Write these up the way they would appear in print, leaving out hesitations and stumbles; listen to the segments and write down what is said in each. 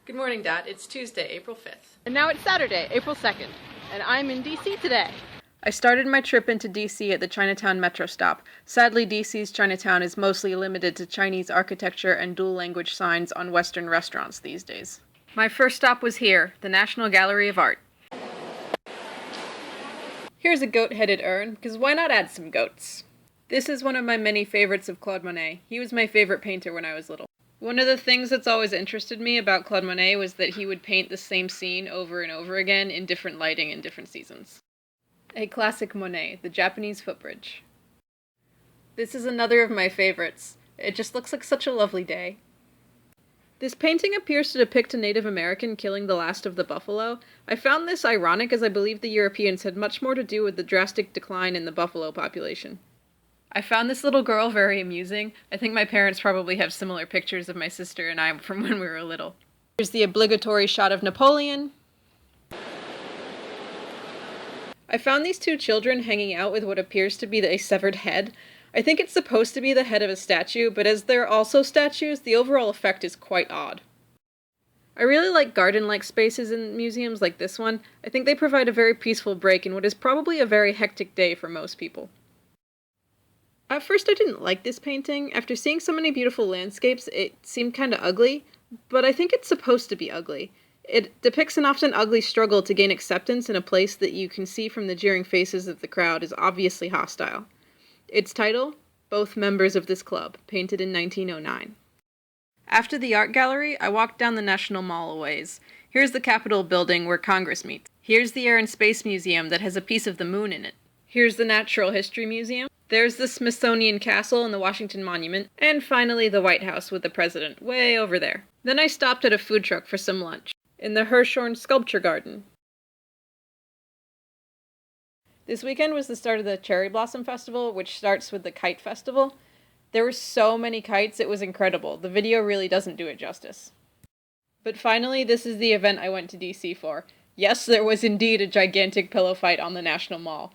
Good morning, Dad. It's Tuesday, April 5th. And now it's Saturday, April 2nd, and I'm in DC today. I started my trip into DC at the Chinatown metro stop. Sadly, DC's Chinatown is mostly limited to Chinese architecture and dual-language signs on Western restaurants these days. My first stop was here, the National Gallery of Art. Here's a goat-headed urn, because why not add some goats? This is one of my many favorites of Claude Monet. He was my favorite painter when I was little. One of the things that's always interested me about Claude Monet was that he would paint the same scene over and over again in different lighting in different seasons. A classic Monet, the Japanese footbridge. This is another of my favorites. It just looks like such a lovely day. This painting appears to depict a Native American killing the last of the buffalo. I found this ironic as I believe the Europeans had much more to do with the drastic decline in the buffalo population. I found this little girl very amusing. I think my parents probably have similar pictures of my sister and I from when we were little. Here's the obligatory shot of Napoleon. I found these two children hanging out with what appears to be a severed head. I think it's supposed to be the head of a statue, but as they're also statues, the overall effect is quite odd. I really like garden-like spaces in museums like this one. I think they provide a very peaceful break in what is probably a very hectic day for most people. At first I didn't like this painting. After seeing so many beautiful landscapes, it seemed kinda ugly, but I think it's supposed to be ugly. It depicts an often ugly struggle to gain acceptance in a place that you can see from the jeering faces of the crowd is obviously hostile. Its title, Both Members of This Club, painted in 1909. After the art gallery, I walked down the National Mall a ways. Here's the Capitol building where Congress meets. Here's the Air and Space Museum that has a piece of the moon in it. Here's the Natural History Museum. There's the Smithsonian Castle and the Washington Monument. And finally the White House with the President, way over there. Then I stopped at a food truck for some lunch, in the Hirshhorn Sculpture Garden. This weekend was the start of the Cherry Blossom Festival, which starts with the Kite Festival. There were so many kites, it was incredible. The video really doesn't do it justice. But finally, this is the event I went to DC for. Yes, there was indeed a gigantic pillow fight on the National Mall.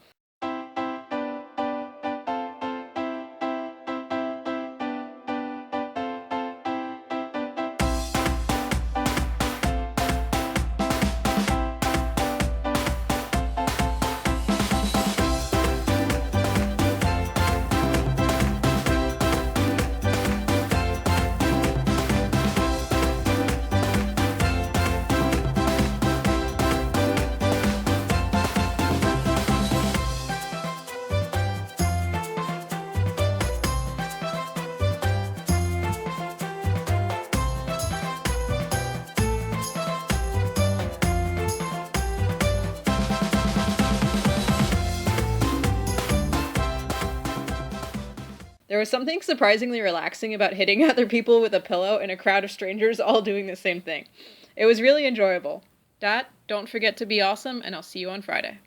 There was something surprisingly relaxing about hitting other people with a pillow in a crowd of strangers all doing the same thing. It was really enjoyable. Dad, don't forget to be awesome, and I'll see you on Friday.